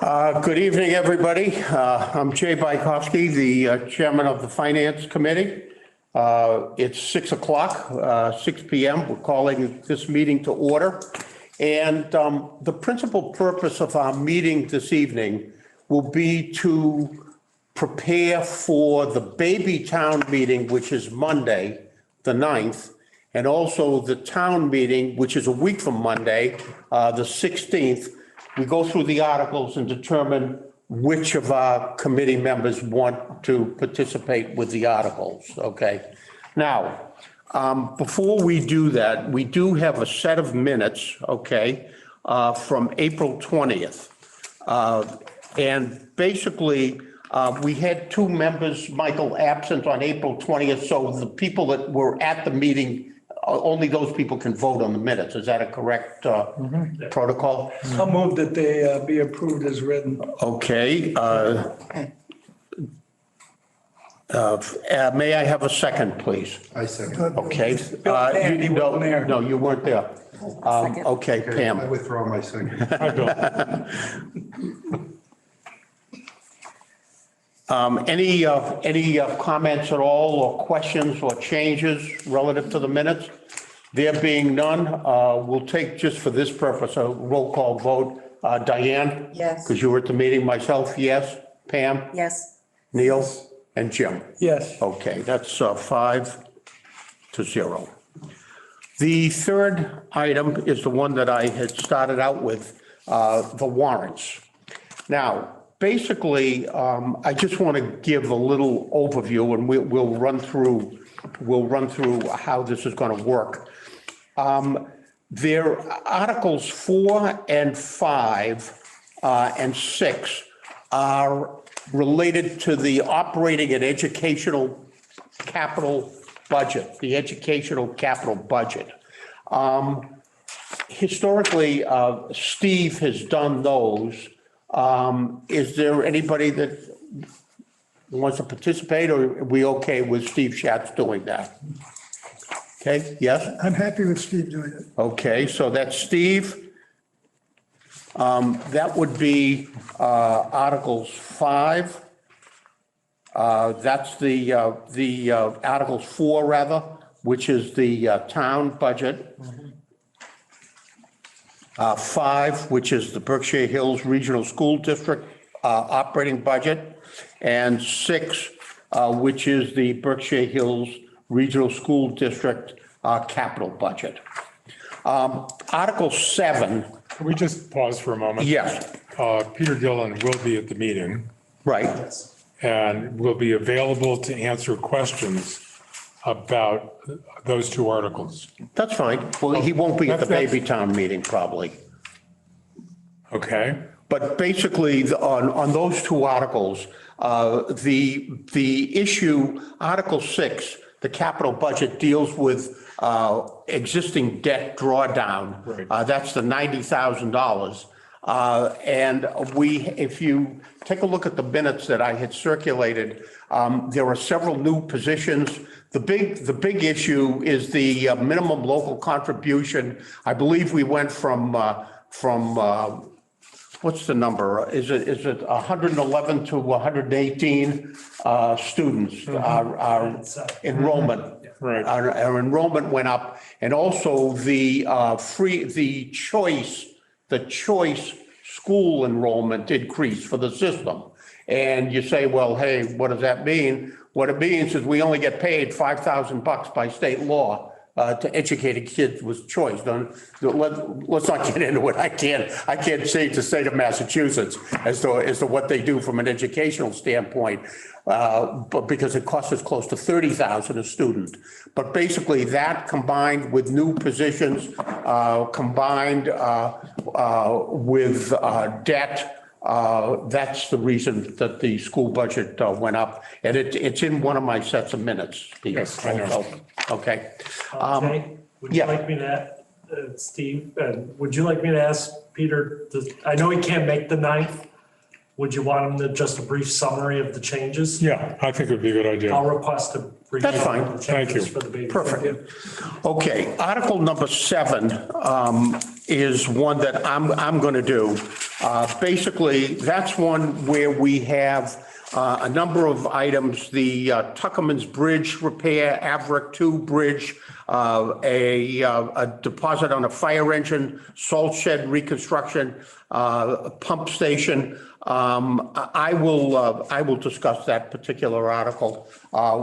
Good evening, everybody. I'm Jay Bykowski, the chairman of the Finance Committee. It's 6 o'clock, 6 p.m. We're calling this meeting to order. And the principal purpose of our meeting this evening will be to prepare for the baby town meeting, which is Monday, the 9th, and also the town meeting, which is a week from Monday, the 16th. We go through the articles and determine which of our committee members want to participate with the articles, okay? Now, before we do that, we do have a set of minutes, okay, from April 20th. And basically, we had two members, Michael, absent on April 20th, so the people that were at the meeting, only those people can vote on the minutes. Is that a correct protocol? I'll move that they be approved as written. Okay. May I have a second, please? I second. Okay. Andy wasn't there. No, you weren't there. Okay, I Pam. withdraw my second. Any comments at all or questions or changes relative to the minutes? There being none, we'll take just for this purpose a roll call vote. Diane? Yes. Because you were at the meeting. Myself, yes. Pam? Yes. Neil? And Jim? Yes. Okay, that's 5-0. The third item is the one that I had started out with, the warrants. Now, basically, I just want to give a little overview, and we'll run through how this is going to work. There Articles 4 and 5 and 6 are related to the operating and educational capital budget, the educational capital budget. Historically, Steve has done those. Is there anybody that wants to participate, or are we okay with Steve Schatz doing that? Okay, yes? I'm happy with Steve doing it. Okay, so that's Steve. That would be Articles 5. That's the Articles 4, rather, which is the town budget. 5, which is the Berkshire Hills Regional School District operating budget, and 6, which is the Berkshire Hills Regional School District capital budget. Article 7. Can we just pause for a moment? Yes. Peter Dillon will be at the meeting Right. and will be available to answer questions about those two articles. That's fine. Well, he won't be at the That's- baby town meeting probably. Okay? But basically, on those two articles, the issue, Article 6, the capital budget deals with existing debt drawdown. Right. That's the $90,000. And if you take a look at the minutes that I had circulated, there are several new positions. The big issue is the minimum local contribution. I believe we went from what's the number? Is it 111 to 118 students? Our enrollment. Right. Our enrollment went up, and also the choice school enrollment increased for the system. And you say, well, hey, what does that mean? What it means is we only get paid $5,000 by state law to educate kids with choice. Let's not get into it. I can't say to state of Massachusetts as to what they do from an educational standpoint, but because it costs us close to $30,000 a student. But basically, that combined with new positions, combined with debt. That's the reason that the school budget went up, and it's in one of my sets of minutes. Yes, I know. Okay. Jay, would you yeah. like me to, Steve, would you like me to ask Peter, I know he can't make the 9th. Would you want him to just a brief summary of the changes? Yeah, I think it would be a good idea. I'll request a brief. That's fine. of the Thank changes you. For the baby. Perfect. Okay, Article number 7 is one that I'm going to do. Basically, that's one where we have a number of items, the Tuckerman's Bridge repair, Averick 2 Bridge, a deposit on a fire engine, salt shed reconstruction, pump station. I will discuss that particular article,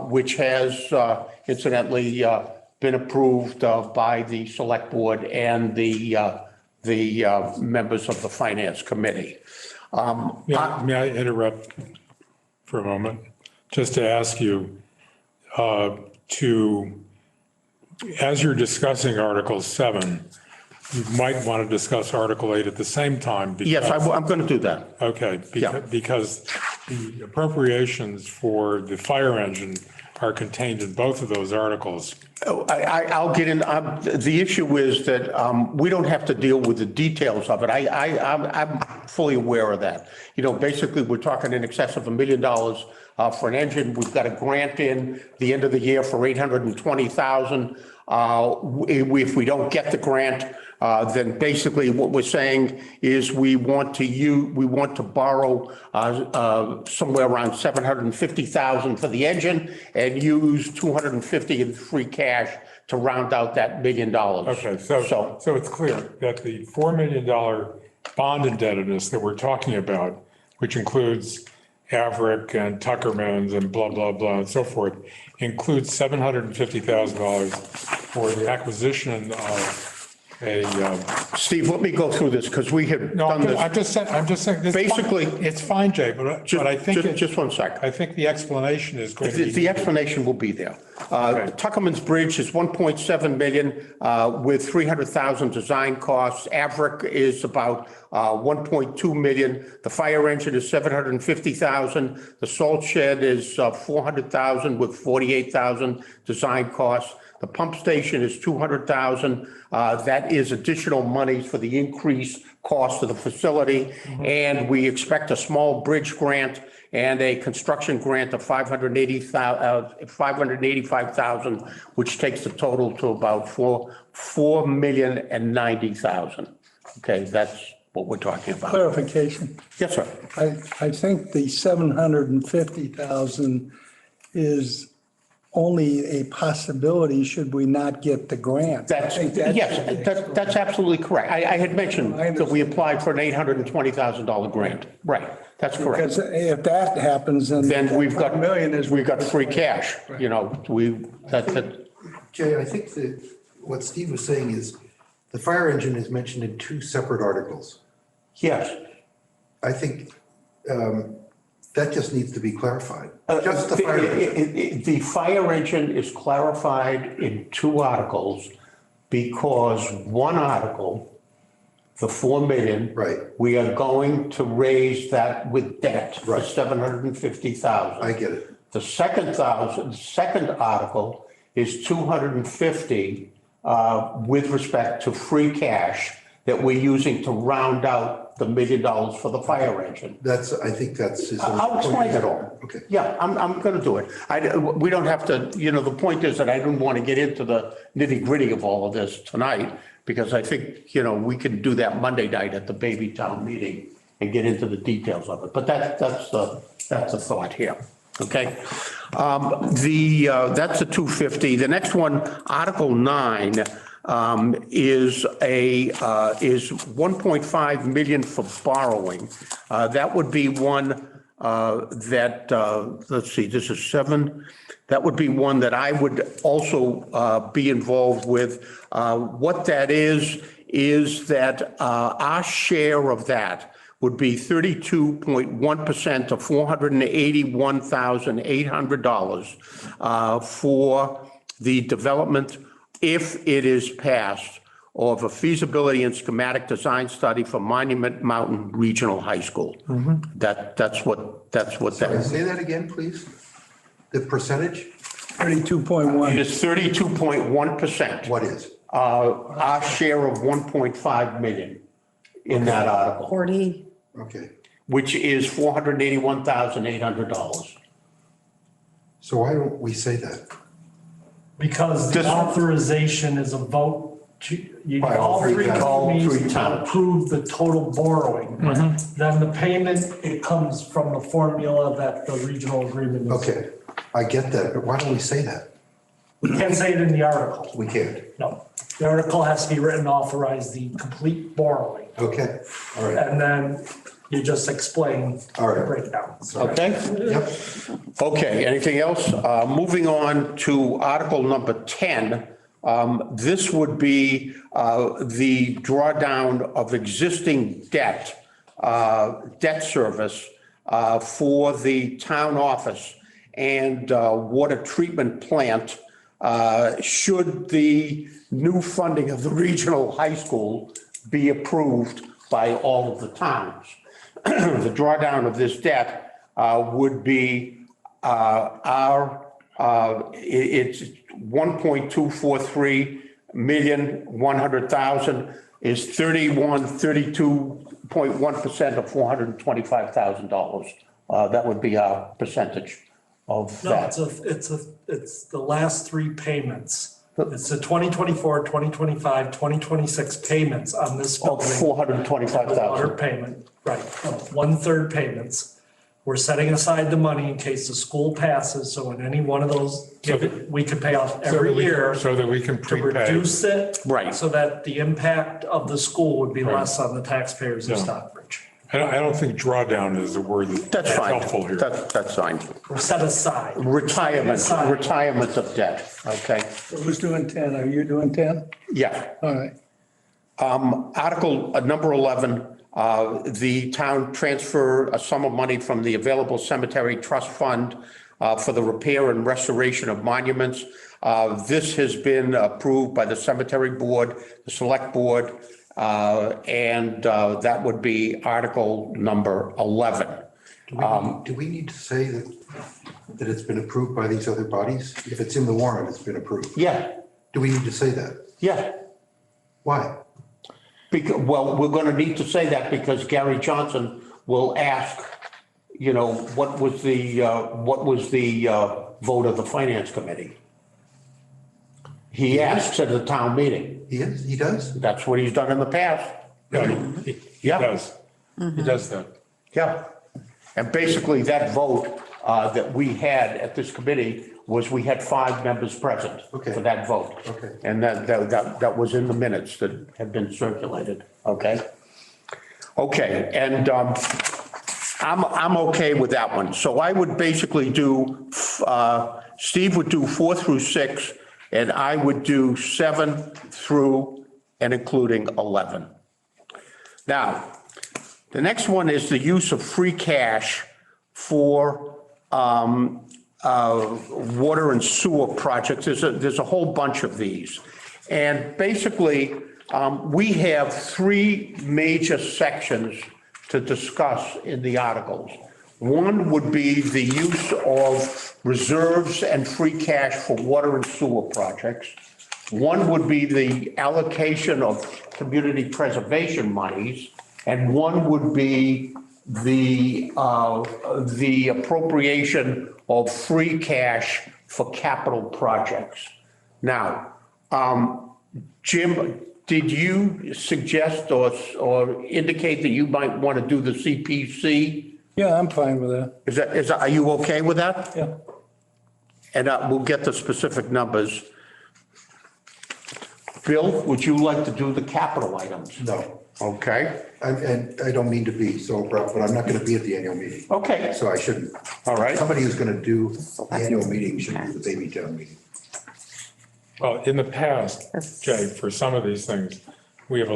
which has incidentally been approved by the select board and the members of the finance committee. May I interrupt for a moment? Just to ask you as you're discussing Article 7, you might want to discuss Article 8 at the same time. Yes, I'm going to do that. Okay, Yeah. because the appropriations for the fire engine are contained in both of those articles. I'll get in. The issue is that we don't have to deal with the details of it. I'm fully aware of that. You know, basically, we're talking in excess of $1 million for an engine. We've got a grant in the end of the year for $820,000. If we don't get the grant, then basically what we're saying is we want to borrow somewhere around $750,000 for the engine and use $250 in free cash to round out that $1 million. Okay, so it's clear that the $4 million bond indebtedness that we're talking about, which includes Averick and Tuckerman's and blah, blah, blah, and so forth, includes $750,000 for the acquisition of a. Steve, let me go through this because we have No, done this. I'm just saying. This Basically- it's fine, Jay, but I think. Just 1 sec. I think the explanation is going to be. The explanation will be there. Okay. Tuckerman's Bridge is 1.7 million with 300,000 design costs. Averick is about 1.2 million. The fire engine is 750,000. The salt shed is 400,000 with 48,000 design costs. The pump station is 200,000. That is additional money for the increased cost of the facility. And we expect a small bridge grant and a construction grant of $585,000, which takes the total to about $4,090,000. Okay, that's what we're talking about. Clarification. Yes, sir. I think the 750,000 is only a possibility should we not get the grant. That's, I think that yes, should be that's absolutely correct. I had mentioned that we applied for an $820,000 grant. Right, that's correct. Because if that happens, Then we've got, $1 million is. we've got free cash, you know, that. Jay, I think that what Steve was saying is the fire engine is mentioned in two separate articles. Yes. I think that just needs to be clarified. Just the fire engine. The fire engine is clarified in two articles because one article, the 4 million. Right. We are going to raise that with debt for Right. 750,000. I get it. The second article is 250 with respect to free cash that we're using to round out the $1 million for the fire engine. I think that's his. I'll explain it all. Okay. Yeah, I'm going to do it. We don't have to, you know, the point is that I didn't want to get into the nitty gritty of all of this tonight because I think, you know, we can do that Monday night at the baby town meeting and get into the details of it. But that's the thought here. Okay. That's the 250. The next one, Article 9, is 1.5 million for borrowing. That would be one that, let's see, this is 7. That would be one that I would also be involved with. What that is that our share of that would be 32.1% of $481,800 for the development, if it is passed, of a feasibility and schematic design study for Monument Mountain Regional High School. That's what that is. Say that again, please. The percentage? 32.1. It is 32.1%. What is? Our share of 1.5 million in that article, 40, Okay. which is $481,800. So why don't we say that? Because This- the authorization is a vote you By all all three three towns. All three companies towns. approve the total borrowing. Then the payment, it comes from the formula that the regional agreement is. Okay, I get that, but why don't we say that? We can't say it in the article. We can't. No, the article has to be written to authorize the complete borrowing. Okay, all right, And then you just explain All right. the breakdown. Okay? yep. Okay, anything else? Moving on to Article number 10. This would be the drawdown of existing debt, debt service for the town office and water treatment plant should the new funding of the regional high school be approved by all of the towns. The drawdown of this debt would be it's 1.243,100,000 is 32.1% of $425,000. That would be our percentage of No, that. it's the last three payments. It's the 2024, 2025, 2026 payments on this Of building. Water $425,000. payment, right, of 1/3 payments. We're setting aside the money in case the school passes, so in any one of those, we could pay off every year So that we can to prepay. reduce it. Right. So that the impact of the school would be less on the taxpayers of Yeah. Stockbridge. I don't think drawdown is a word That's that's fine. helpful here. That's fine. Or set aside. Retirement Aside. of debt, okay? So who's doing 10? Are you doing 10? Yeah. All right. Article number 11, the town transfer a sum of money from the available cemetery trust fund for the repair and restoration of monuments. This has been approved by the cemetery board, the select board, and that would be article number 11. Do we need to say that it's been approved by these other bodies? If it's in the warrant, it's been approved. Yeah, Do we need to say that? yeah. Why? Because, well, we're going to need to say that because Gary Johnson will ask, you know, what was the vote of the finance committee? He asks at the town meeting. He is, he does? That's what he's done in the past. Yeah, he Yeah. does. He does that. Yeah. And basically that vote that we had at this committee was we had 5 members present Okay. for that vote. Okay. And that was in the minutes that have been circulated, okay? Okay, and I'm okay with that one. So I would basically do, Steve would do 4 through 6, and I would do 7 through and including 11. Now, the next one is the use of free cash for water and sewer projects. There's a whole bunch of these. And basically, we have 3 major sections to discuss in the articles. One would be the use of reserves and free cash for water and sewer projects. One would be the allocation of community preservation monies, and one would be the appropriation of free cash for capital projects. Now, Jim, did you suggest or indicate that you might want to do the CPC? Yeah, I'm fine with that. Are you okay with that? Yeah. And we'll get the specific numbers. Bill, would you like to do the capital items? No. Okay, And I don't mean to be so abrupt, but I'm not going to be at the annual meeting. okay, So I shouldn't. all right. Somebody who's going to do the annual meeting should do the baby town meeting. Well, in the past, Jay, for some of these things, we have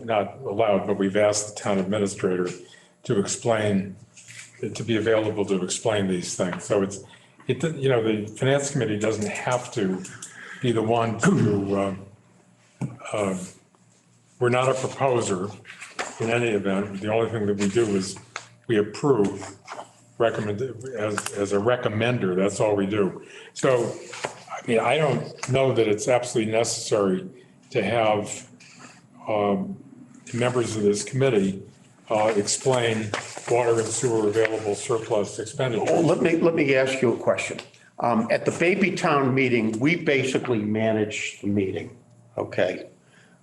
not allowed, but we've asked the town administrator to explain, to be available to explain these things. So the finance committee doesn't have to be the one to, we're not a proposer in any event. The only thing that we do is we approve, recommend, as a recommender, that's all we do. So, I mean, I don't know that it's absolutely necessary to have members of this committee explain water and sewer available surplus expenditures. Well, let me ask you a question. At the Baby Town meeting, we basically manage the meeting, okay?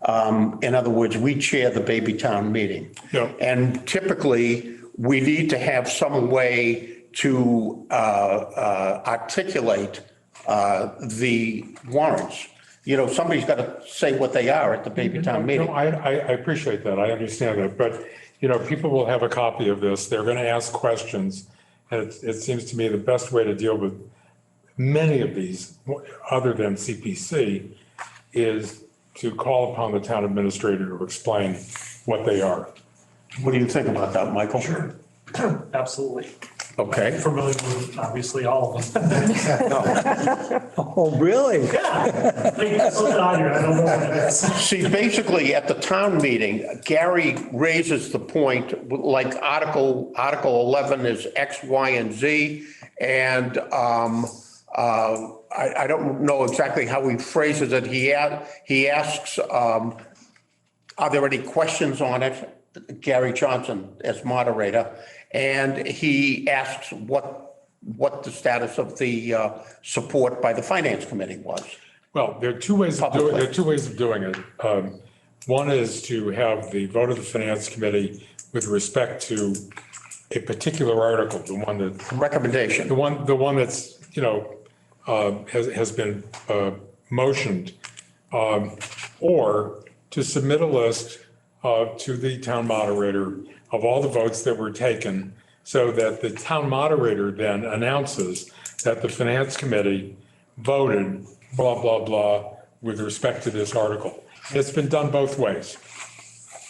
In other words, we chair the baby town meeting. Yeah. And typically, we need to have some way to articulate the warrants. You know, somebody's got to say what they are at the baby town meeting. No, I appreciate that. I understand that. But, you know, people will have a copy of this. They're going to ask questions. And it seems to me the best way to deal with many of these, other than CPC, is to call upon the town administrator to explain what they are. What do you think about that, Michael? Sure. Absolutely. Okay. Familiar with obviously all of them. Oh, really? Yeah. Like, so down here, I don't know what it is. See, basically, at the town meeting, Gary raises the point, like Article 11 is X, Y, and Z. And I don't know exactly how he phrases it. He asks, are there any questions on it? Gary Johnson as moderator. And he asks what the status of the support by the finance committee was. Well, there are two ways of doing, there are two ways of doing it. One is to have the vote of the finance committee with respect to a particular article, the one that, Recommendation. the one that's, you know, has been motioned, or to submit a list to the town moderator of all the votes that were taken, so that the town moderator then announces that the finance committee voted blah, blah, blah with respect to this article. It's been done both ways.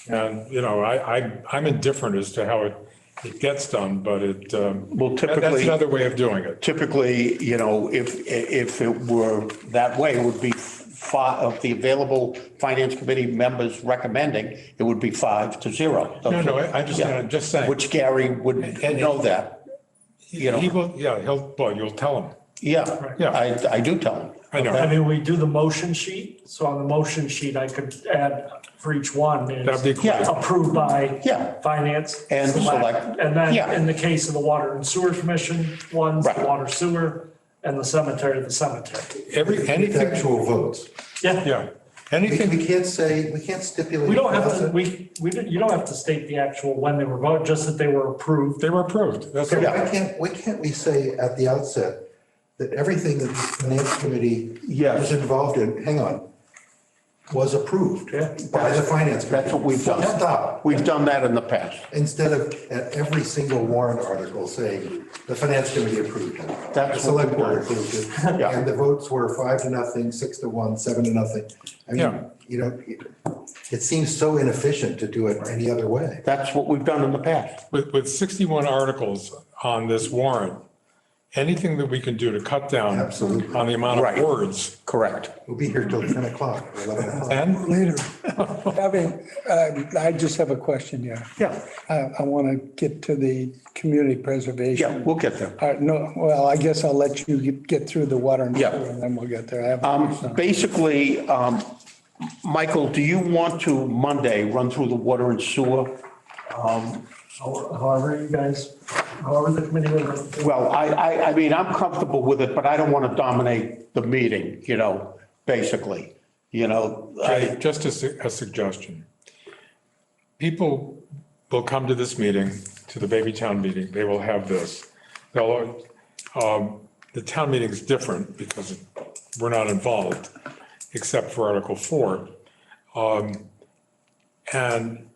And, you know, I'm indifferent as to how it gets done, but Well, that's typically, another way of doing it. typically, you know, if it were that way, it would be five of the available finance committee members recommending, it would be 5-0. No, I understand. I'm just saying. Which Gary would know that. You know. He will, yeah, you'll tell him. Yeah, Yeah. I do tell him. I know. I mean, we do the motion sheet. So on the motion sheet, I could add for each one That'd be is great. approved by Yeah. finance. And select. And then Yeah. in the case of the water and sewer commission ones, the Right. water sewer and the cemetery. With Anything, actual votes. Yeah. yeah, We anything, we can't stipulate. We don't have to, deposit. you don't have to state the actual when they were voted, just that they were approved. they were approved. That's So it. why can't we say at the outset that everything that the finance committee Yes. was involved in, hang on, was approved Yeah. by the finance committee? That's what we've Full done. Stop. We've done that in the past. Instead of at every single warrant article saying the finance committee approved it. That's The select what we board do. approved it. Yeah. And the votes were 5-0, 6-1, 7-0. I Yeah. mean, you know, it seems so inefficient to do it any other way. That's what we've done in the past. With 61 articles on this warrant, anything that we can do to cut down Absolutely. on the amount Right. of words. Correct. We'll be here till 10 o'clock, or 11 o'clock. And Later. I just have a question here. Yeah. I want to get to the community preservation. Yeah, we'll get there. No, well, I guess I'll let you get through the water and Yeah. sewer, and then we'll get there. I have Basically, Michael, do you want to Monday run through the water and sewer? However you guys, however the committee would. Well, I mean, I'm comfortable with it, but I don't want to dominate the meeting, you know, basically, you know. just a suggestion. People will come to this meeting, to the baby town meeting, they will have this. They'll, the town meeting's different because we're not involved, except for Article 4. And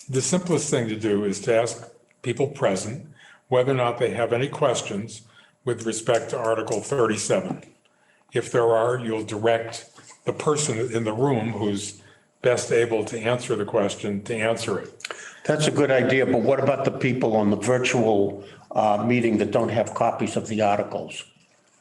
the simplest thing to do is to ask people present whether or not they have any questions with respect to Article 37. If there are, you'll direct the person in the room who's best able to answer the question to answer it. That's a good idea, but what about the people on the virtual meeting that don't have copies of the articles?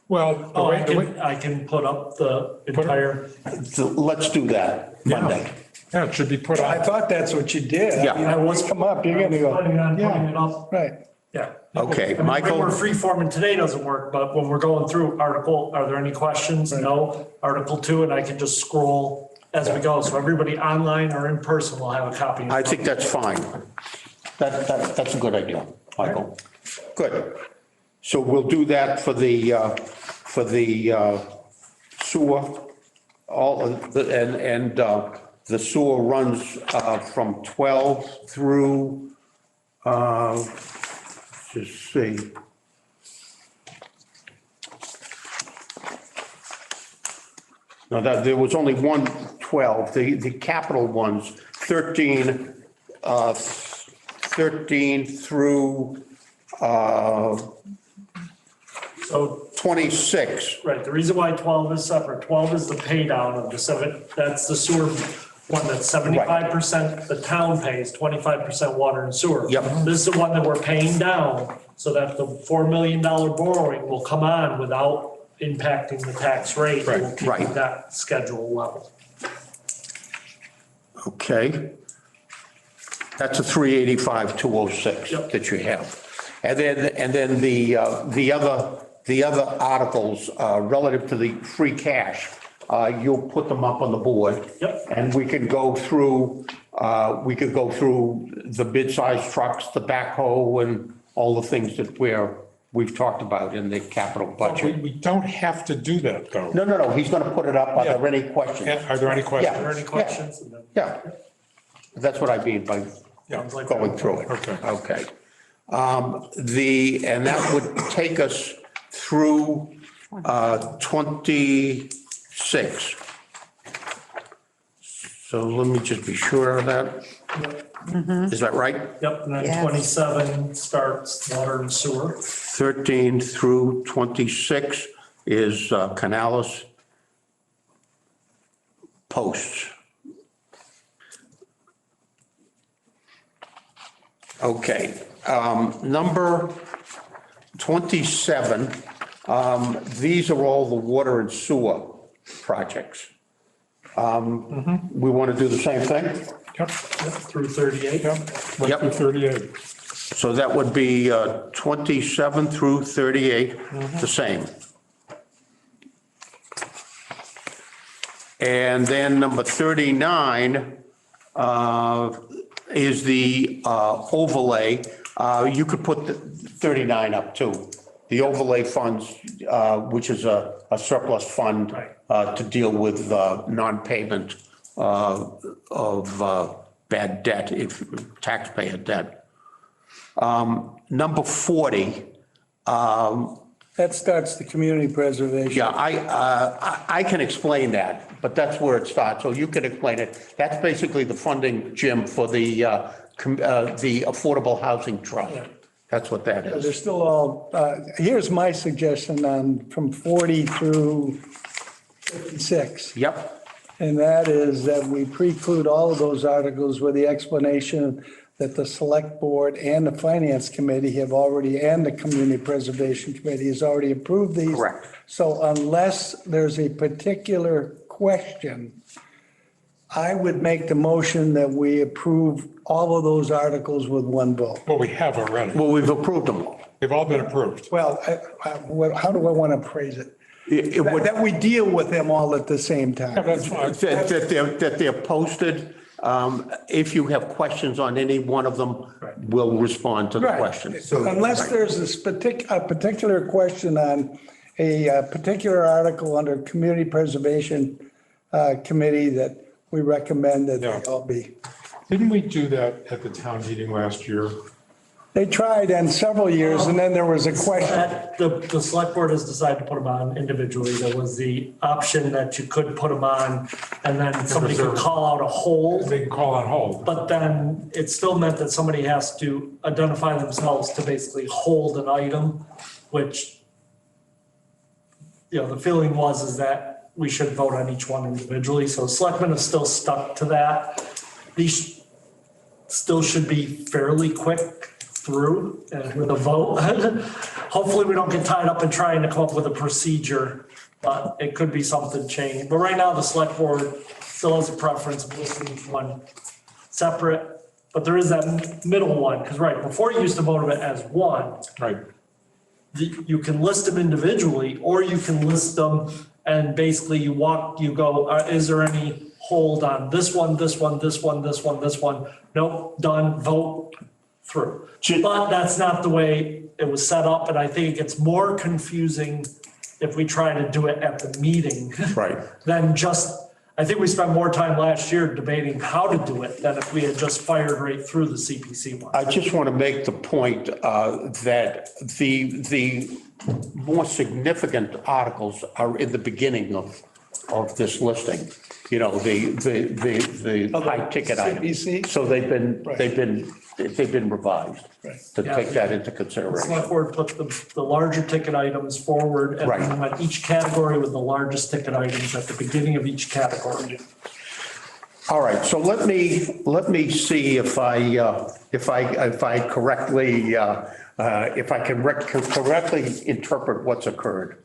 Well, Oh, I can put up the entire, So let's do that Monday. yeah, it should be put I on. thought that's what you did. Yeah. I was come up, you're gonna go, planning on putting it up. right. Yeah. Okay, I mean, Michael? We're free forming today doesn't work, but when we're going through article, are there any questions? No. Article 2, and I can just scroll as we go. So everybody online or in person will have a copy. I think that's fine. That's a good idea, Michael. Good. So we'll do that for the sewer, all, and The sewer runs from 12 through, just see. No, there was only one 12, the capital ones, 13, 13 through So, 26. right, the reason why 12 is separate, 12 is the pay down of the seven, that's the sewer one that's 75% the town pays, 25% water and sewer. Yep. This is the one that we're paying down so that the $4 million borrowing will come on without impacting the tax rate. Right, We'll keep right. that schedule level. Okay. That's a 385,206 Yep. that you have. And then the other articles relative to the free cash, you'll put them up on the board. Yep. And we can go through the bid-sized trucks, the backhoe, and all the things that we've talked about in the capital budget. We don't have to do that, though. No, he's gonna put it up. Are there any questions? Are there any questions? Are there any questions? And then- Yeah, that's what I mean by Yeah. going through it. Okay. Okay. And that would take us through 26. So let me just be sure of that. Is that right? Yep, and then Yes. 27 starts water and sewer. 13 through 26 is Canales posts. Okay, number 27, these are all the water and sewer projects. We want to do the same thing? Yep, Through 38. yep. Yep. 38. So that would be 27 through 38, the same. And then number 39 is the overlay. You could put the 39 up too. The overlay funds, which is a surplus fund to deal with non-payment of bad debt, if taxpayer debt. Number 40, That starts the community preservation. yeah, I can explain that, but that's where it starts, so you can explain it. That's basically the funding, Jim, for the Affordable Housing Trust. That's what that They're is. still all, here's my suggestion on from 40 through 56. Yep, And that is that we preclude all of those articles with the explanation that the select board and the finance committee have already, and the community preservation committee has already approved these. Correct. So unless there's a particular question, I would make the motion that we approve all of those articles with one vote. Well, we have already. well, we've approved them all. They've all been approved. Well, how do I want to phrase it? It would- That we deal with them all at the same time. That's fine. That they're posted. If you have questions on any one of them, we'll respond to the Right. questions. Unless there's a particular question on a particular article under Community Preservation Committee that we recommend that they all be. Didn't we do that at the town meeting last year? They tried in several years and then there was a question. The select board has decided to put them on individually. There was the option that you could put them on and then somebody could call out a hold. They can call on hold. But then it still meant that somebody has to identify themselves to basically hold an item, which, the feeling is that we should vote on each one individually. So selectmen have still stuck to that. These still should be fairly quick through with a vote. Hopefully we don't get tied up in trying to come up with a procedure, but it could be something changed. But right now, the select board still has a preference of listing each one separate, but there is that middle one, because before you used to vote it as one, Right. you can list them individually, or you can list them and basically you go, is there any hold on this one, this one, this one, this one, this one? Nope, done, vote through. But that's not the way it was set up, and I think it gets more confusing if we try to do it at the meeting. Right. Than just I think we spent more time last year debating how to do it than if we had just fired right through the CPC one. I just want to make the point that the more significant articles are in the beginning of this listing. You know, the high ticket items. CPC? So they've been revised to Yeah. take that into The consideration. select board put the larger ticket items forward and then went each category with the largest ticket items at the beginning of each category. All right, so let me see if I correctly, if I can correctly interpret what's occurred.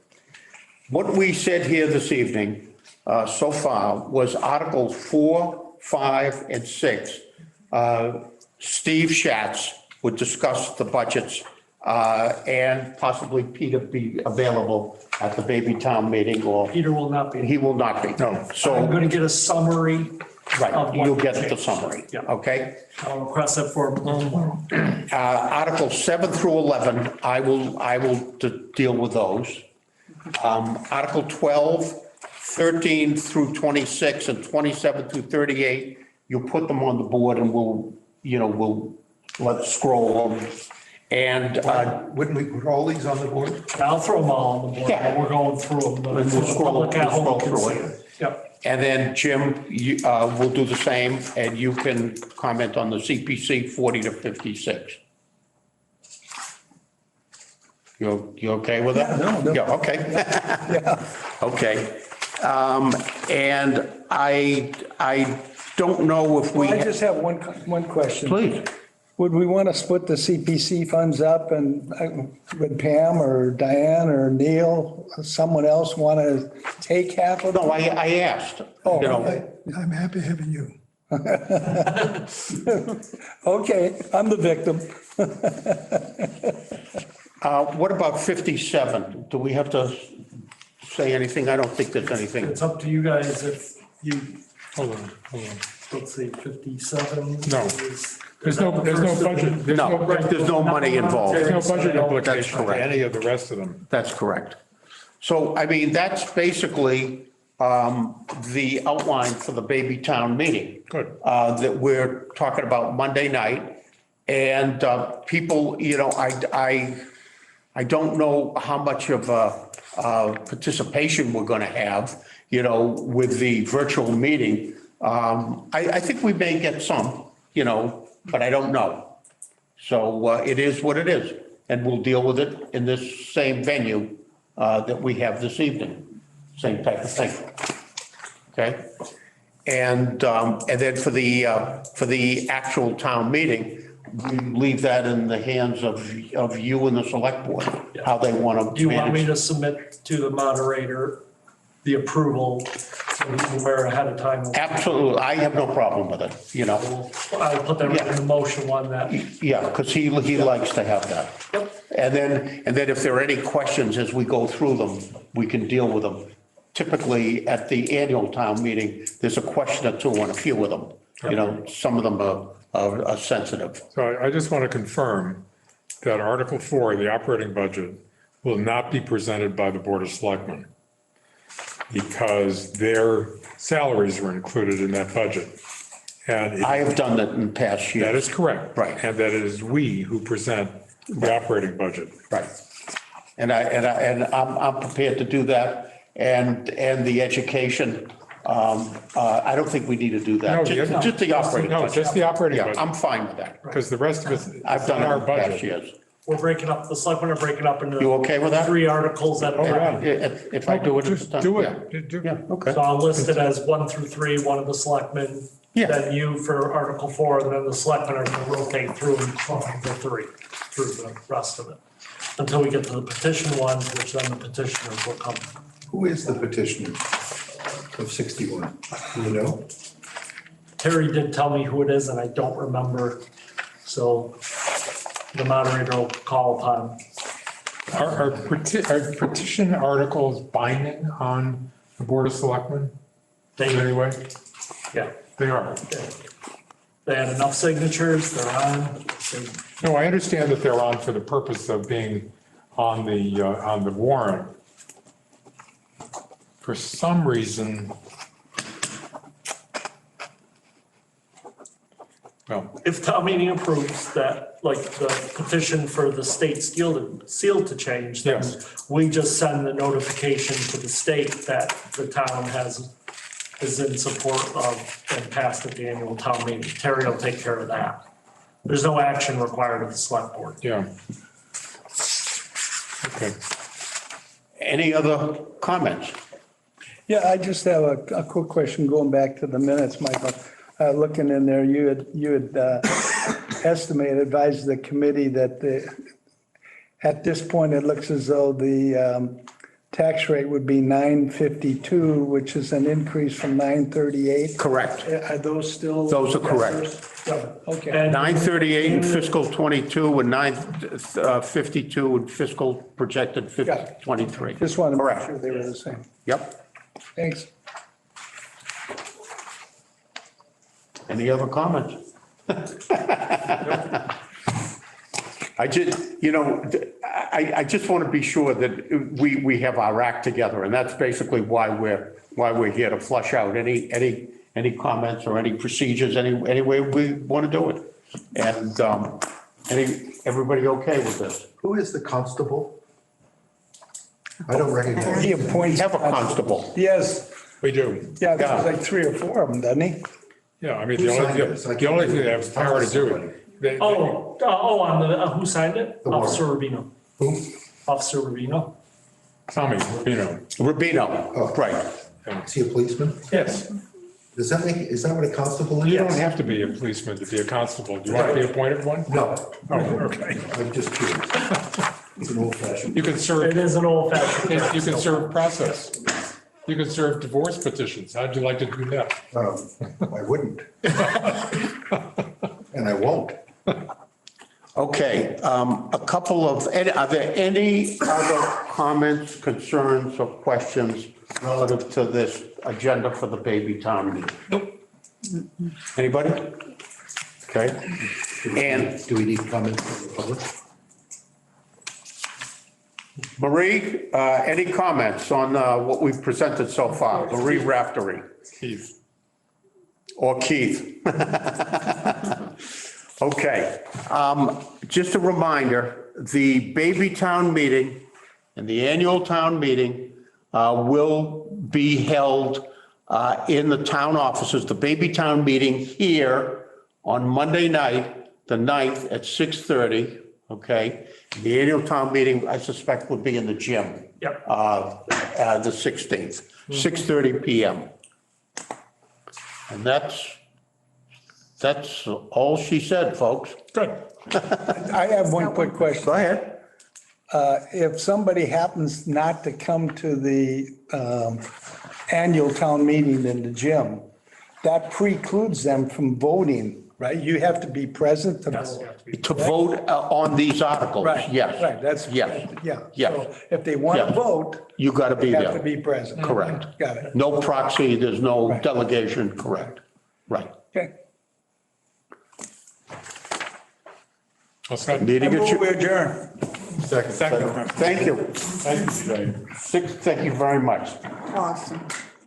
What we said here this evening so far was Articles 4, 5, and 6. Steve Schatz would discuss the budgets and possibly Peter be available at the baby town meeting, or Peter will not be. he will not be. No. I'm So, going to get a summary. right, of what you'll get changed. the summary, Yeah. okay? I'll request that for tomorrow. Articles 7 through 11, I will deal with those. Article 12, 13 through 26, and 27 through 38, you put them on the board and we'll let's scroll them. And Wouldn't we put all these on the board? I'll throw them all on the board. Yeah. We're going through them. but And we'll the scroll- public at we'll home scroll can through see it. Yep. And then Jim, you will do the same, and you can comment on the CPC 40 to 56. You okay with that? No. Yeah, okay. Okay. And I don't know if we. I just have one question. Please. Would we want to split the CPC funds up and with Pam or Diane or Neil, someone else want to take half of them? No, I asked, Oh, you know. I'm happy having you. Okay, I'm the victim. What about 57? Do we have to say anything? I don't think there's anything. It's up to you guys if you, Hold on. let's see, 57. No. is- There's no budget. No, there's no money involved. There's no budget That's implication to correct. any of the rest of them. That's correct. So, I mean, that's basically the outline for the baby town meeting. Good. That we're talking about Monday night. And people, you know, I don't know how much of participation we're going to have, you know, with the virtual meeting. I think we may get some, you know, but I don't know. So it is what it is, and we'll deal with it in this same venue that we have this evening, same type of thing. Okay? And then for the actual town meeting, we leave that in the hands of you and the select board, how they want to Do you want me manage. to submit to the moderator the approval so we can aware ahead of time? Absolutely, I have no problem with it, you know. I'll put that right in the motion one that, Yeah, because he likes to have that. Yep. And then if there are any questions as we go through them, we can deal with them. Typically, at the annual town meeting, there's a question or two on a few of them. You know, some of them are sensitive. So I just want to confirm that Article 4, the operating budget, will not be presented by the Board of Selectmen because their salaries were included in that budget. And I have done that in past that years. is correct. Right. And that it is we who present the operating budget. Right. And I'm prepared to do that. And the education, I don't think we need to do No, that. Just the operating No, budget. just the operating Yeah, budget. I'm fine with that. Because the rest of it I've is done in it our in past budget. years. we're breaking up, the selectmen are breaking up into. You okay with that? 3 articles at a time. If I do it. Just do it. Yeah, okay. So I'll list it as 1 through 3, one of the selectmen. Yeah. Then you for Article 4, and then the selectmen are going to rotate through and the 3, through the rest of it. Until we get to the petition ones, which then the petitioners will come. Who is the petitioner of 61? Do you know? Terry did tell me who it is, and I don't remember. So the moderator will call upon. Are petition articles binding on the Board of Selectmen in any way? Yeah, They are. they had enough signatures, they're on. No, I understand that they're on for the purpose of being on the warrant. For some reason, Well, If town meeting approves that, like the petition for the state seal to change, then Yes. we just send the notification to the state that the town is in support of and passed at the annual town meeting. Terry will take care of that. There's no action required of the select board. yeah. Okay. Any other comments? Yeah, I just have a quick question going back to the minutes, Michael. Looking in there, you had advised the committee that at this point, it looks as though the tax rate would be 952, which is an increase from 938. Correct. Are those still? Those are correct. Okay. And 938 in fiscal 22 and 952 in fiscal projected Got it. 23. Just wanted to make Correct. sure they were the same. Yep. Thanks. Any other comments? I just want to be sure that we have our act together, and that's basically why we're here, to flush out any comments or any procedures, any way we want to do it. And everybody okay with this? Who is the constable? I don't recognize. He We appoints. have a constable. Yes, We do. yeah, there's like 3 or 4 of them, doesn't he? Yeah, I mean, Who the signed only, this? I the only can't thing that read has it. power to do it. on the, who signed it? The warrant. Officer Rubino. Who? Officer Rubino. Tommy, you know. Rubino, right. Is he a policeman? Yes. Does that is that what a constable is? You don't have to be a policeman to be a constable. Do you want to be appointed one? No, Oh, okay. I'm just curious. It's an old fashioned. You can It serve, is an old fashioned. you can serve process. You can serve divorce petitions. How'd you like to do that? I wouldn't. And I won't. Okay, a couple of, are there any other comments, concerns, or questions relative to this agenda for the baby town meeting? Nope. Anybody? Okay, and Do we need comments from the public? Marie, any comments on what we've presented so far? Marie Raftery Keith. or Keith? Okay, just a reminder, the baby town meeting and the annual town meeting will be held in the town offices. The baby town meeting here on Monday night, the 9th at 6:30, okay? The annual town meeting, I suspect, would be in the gym. Yep. The 16th, 6:30 PM. And that's all she said, folks. Good. I have one quick question. Go ahead. If somebody happens not to come to the annual town meeting in the gym, that precludes them from voting, right? You have to be present to Yes. vote. To vote on these articles, Right, yes. right, that's, Yes, yeah. Yes. So if they want Yes. to vote, you got to they be have to there. be present. Correct. Got it. No proxy, there's no Right. delegation, correct. Right. Okay. What's that? Meeting I move we adjourned. adjourn. Second. Thank you. Thank you, Jay. Thank you very much. Awesome.